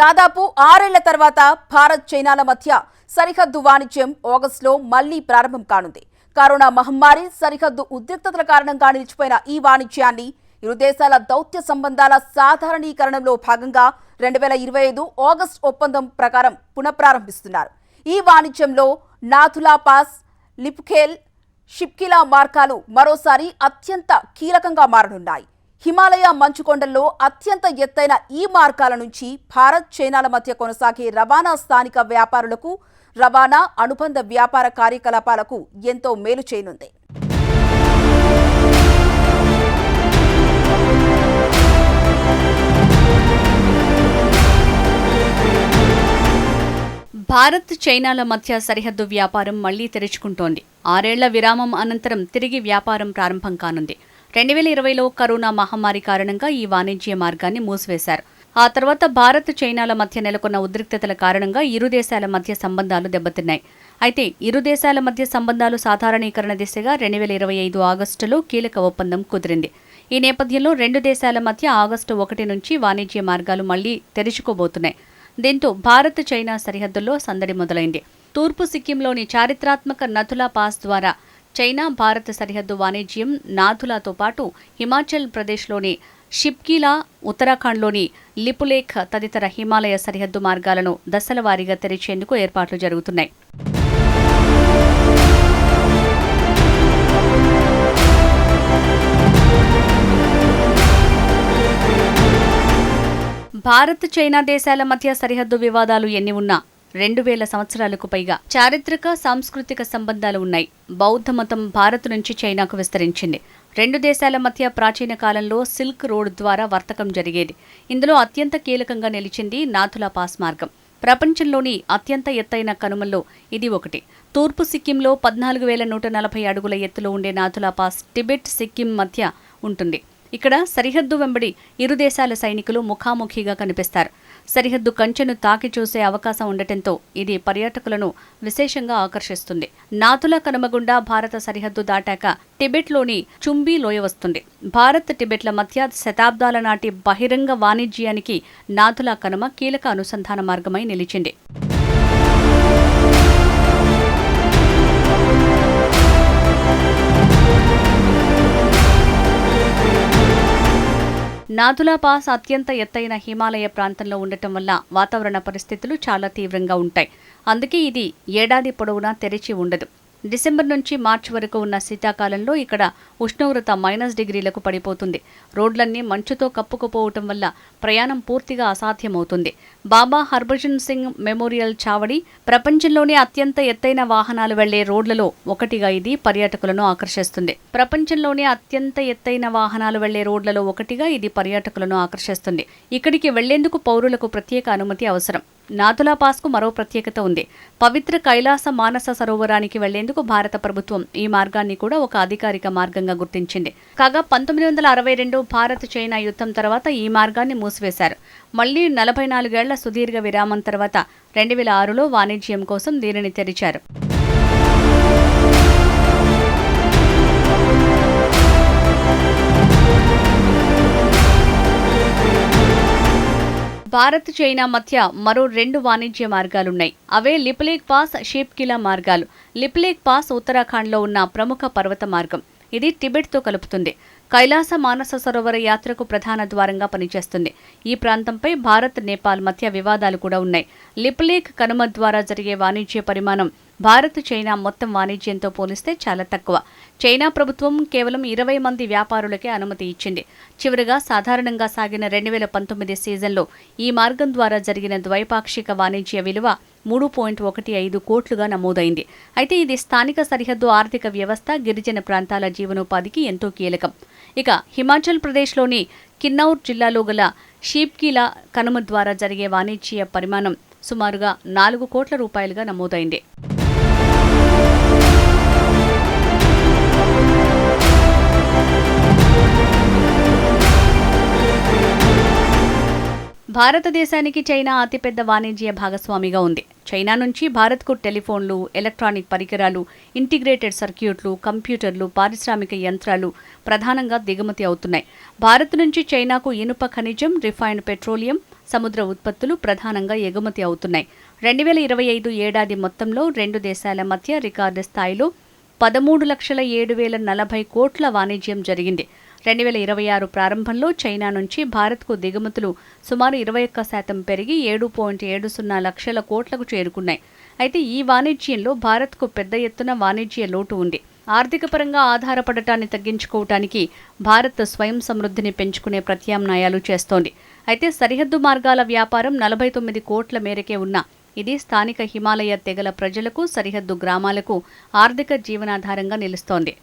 దాదాపు 6 ఏళ్ల తర్వాత భారత్ చైనాల మధ్య సరిహద్దు వాణిజ్యం ఆగస్టులో మళ్లీ ప్రారంభం కానుంది. కరోనా మహమ్మారి సరిహద్దు ఉద్రిక్తతల కారణంగా నిలిచిపోయిన ఈ వాణిజ్యాన్ని ఇరు దేశాల దౌత్య సంబంధాల సాధారణీకరణలో భాగంగా 2025 ఆగస్టు ఒప్పందం ప్రకారం పునఃప్రారంభిస్తున్నారు. ఈ వాణిజ్యంలో నాథులా పాస్, లిపుఖేల్, షిప్కిలా మార్గాలు మరోసారి అత్యంత కీలకంగా మారనున్నాయి. హిమాలయ మంచుకొండల్లో అత్యంత ఎత్తైన ఈ మార్గాల నుంచి భారత్ చైనాల మధ్య కొనసాగే రవాణా స్థానిక వ్యాపారులకు, రవాణా అనుబంధ వ్యాపార కార్యకలాపాలకు ఎంతో మేలు చేయనుంది. భారత్ చైనాల మధ్య సరిహద్దు వ్యాపారం మళ్లీ తెరుచుకుంటోంది. 6 ఏళ్ల విరామం అనంతరం తిరిగి వ్యాపారం ప్రారంభం కానుంది. 2020లో కరోనా మహమ్మారి కారణంగా ఈ వాణిజ్య మార్గాన్ని మూసివేశారు. ఆ తర్వాత భారత్ చైనాల మధ్య నెలకొన్న ఉద్రిక్తతల కారణంగా ఇరు దేశాల మధ్య సంబంధాలు దెబ్బతిన్నాయి. అయితే ఇరు దేశాల మధ్య సంబంధాలు సాధారణీకరణ దిశగా 2025 ఆగస్టులో కీలక ఒప్పందం కుదిరింది. ఈ నేపథ్యంలో రెండు దేశాల మధ్య ఆగస్టు 1 నుంచి వాణిజ్య మార్గాలు మళ్లీ తెరుచుకోబోతున్నాయి. దీంతో భారత్ చైనా సరిహద్దుల్లో సందడి మొదలైంది. తూర్పు సిక్కింలోని చారిత్రాత్మక నథులా పాస్ ద్వారా చైనా భారత్ సరిహద్దు వాణిజ్యం నాథులాతో పాటు హిమాచల్ ప్రదేశ్లోని షిప్కిలా, ఉత్తరాఖండ్లోని లిపులేఖ్ తదితర హిమాలయ సరిహద్దు మార్గాలను దశల వారీగా తెరిచేందుకు ఏర్పాట్లు జరుగుతున్నాయి. భారత్ చైనా దేశాల మధ్య సరిహద్దు వివాదాలు ఎన్ని ఉన్నా 2000 సంవత్సరాలకు పైగా చారిత్రక, సాంస్కృతిక సంబంధాలు ఉన్నాయి. బౌద్ధ మతం భారత్ నుంచి చైనాకు విస్తరించింది. రెండు దేశాల మధ్య ప్రాచీన కాలంలో సిల్క్ రోడ్ ద్వారా వర్తకం జరిగేది. ఇందులో అత్యంత కీలకంగా నిలిచింది నాథులా పాస్ మార్గం. ప్రపంచంలోని అత్యంత ఎత్తైన కనుమల్లో ఇది ఒకటి. తూర్పు సిక్కింలో 14,140 అడుగుల ఎత్తులో ఉండే నాథులా పాస్ టిబెట్, సిక్కిం మధ్య ఉంటుంది. ఇక్కడ సరిహద్దు వెంబడి ఇరు దేశాల సైనికులు ముఖాముఖిగా కనిపిస్తారు. సరిహద్దు కంచెను తాకి చూసే అవకాశం ఉండటంతో ఇది పర్యాటకులను విశేషంగా ఆకర్షిస్తుంది. నాథులా కనుమ గుండా భారత సరిహద్దు దాటాక టిబెట్లోని చుంబీ లోయ వస్తుంది. భారత్, టిబెట్ల మధ్య శతాబ్దాల నాటి బహిరంగ వాణిజ్యానికి నాథులా కనుమ కీలక అనుసంధాన మార్గమై నిలిచింది. నాథులా పాస్ అత్యంత ఎత్తైన హిమాలయ ప్రాంతంలో ఉండటం వల్ల వాతావరణ పరిస్థితులు చాలా తీవ్రంగా ఉంటాయి. అందుకే ఇది ఏడాది పొడవునా తెరిచి ఉండదు. డిసెంబర్ నుంచి మార్చి వరకు ఉన్న శీతాకాలంలో ఇక్కడ ఉష్ణోగ్రత -డిగ్రీలకు పడిపోతుంది. రోడ్లన్నీ మంచుతో కప్పుకుపోవటం వల్ల ప్రయాణం పూర్తిగా అసాధ్యమవుతుంది. బాబా హర్భజన్ సింగ్ మెమోరియల్ చావడి ప్రపంచంలోనే అత్యంత ఎత్తైన వాహనాలు వెళ్లే రోడ్లలో ఒకటిగా ఇది పర్యాటకులను ఆకర్షిస్తుంది. ఇక్కడికి వెళ్లేందుకు పౌరులకు ప్రత్యేక అనుమతి అవసరం. నాథులా పాస్కు మరో ప్రత్యేకత ఉంది. పవిత్ర కైలాస మానస సరోవరానికి వెళ్లేందుకు భారత ప్రభుత్వం ఈ మార్గాన్ని కూడా ఒక అధికారిక మార్గంగా గుర్తించింది. కాగా 1962 భారత్ చైనా యుద్ధం తర్వాత ఈ మార్గాన్ని మూసివేశారు. మళ్లీ 44 ఏళ్ల సుదీర్ఘ విరామం తర్వాత 2006లో వాణిజ్యం కోసం దీనిని తెరిచారు. భారత్ చైనా మధ్య మరో 2 వాణిజ్య మార్గాలున్నాయి. అవే లిపులేఖ్ పాస్, షిప్కిలా మార్గాలు. లిపులేఖ్ పాస్ ఉత్తరాఖండ్లో ఉన్న ప్రముఖ పర్వత మార్గం. ఇది టిబెట్తో కలుపుతుంది. కైలాస మానస సరోవర యాత్రకు ప్రధాన ద్వారంగా పనిచేస్తుంది. ఈ ప్రాంతంపై భారత్, నేపాల్ మధ్య వివాదాలు కూడా ఉన్నాయి. లిపులేఖ్ కనుమ ద్వారా జరిగే వాణిజ్య పరిమాణం భారత్ చైనా మొత్తం వాణిజ్యంతో పోలిస్తే చాలా తక్కువ. చైనా ప్రభుత్వం కేవలం 20 మంది వ్యాపారులకే అనుమతి ఇచ్చింది. చివరిగా సాధారణంగా సాగిన 2019 సీజన్లో ఈ మార్గం ద్వారా జరిగిన ద్వైపాక్షిక వాణిజ్య విలువ 3.15 కోట్లుగా నమోదైంది. అయితే ఇది స్థానిక సరిహద్దు ఆర్థిక వ్యవస్థ, గిరిజన ప్రాంతాల జీవనోపాధికి ఎంతో కీలకం. ఇక హిమాచల్ ప్రదేశ్లోని కిన్నౌర్ జిల్లాలో గల షిప్కిలా కనుమ ద్వారా జరిగే వాణిజ్య పరిమాణం సుమారుగా 4 కోట్ల రూపాయలుగా నమోదైంది. భారతదేశానికి చైనా అతిపెద్ద వాణిజ్య భాగస్వామిగా ఉంది. చైనా నుంచి భారత్కు టెలిఫోన్లు, ఎలక్ట్రానిక్ పరికరాలు, ఇంటిగ్రేటెడ్ సర్క్యూట్లు, కంప్యూటర్లు, పారిశ్రామిక యంత్రాలు ప్రధానంగా దిగుమతి అవుతున్నాయి. భారత్ నుంచి చైనాకు ఇనుప ఖనిజం, రిఫైన్డ్ పెట్రోలియం, సముద్ర ఉత్పత్తులు ప్రధానంగా ఎగుమతి అవుతున్నాయి. 2025 ఏడాది మొత్తంలో రెండు దేశాల మధ్య రికార్డు స్థాయిలో 13,07,040 కోట్ల వాణిజ్యం జరిగింది. 2026 ప్రారంభంలో చైనా నుంచి భారత్కు దిగుమతులు సుమారు 21% పెరిగి 7.70 లక్షల కోట్లకు చేరుకున్నాయి. అయితే ఈ వాణిజ్యంలో భారత్కు పెద్ద ఎత్తున వాణిజ్య లోటు ఉంది. ఆర్థిక పరంగా ఆధారపడటాన్ని తగ్గించుకోవటానికి భారత్ స్వయం సమృద్ధిని పెంచుకునే ప్రత్యామ్నాయాలు చేస్తోంది. అయితే సరిహద్దు మార్గాల వ్యాపారం 49 కోట్ల మేరకే ఉన్నా ఇది స్థానిక హిమాలయ తెగల ప్రజలకు, సరిహద్దు గ్రామాలకు ఆర్థిక జీవనాధారంగా నిలుస్తోంది.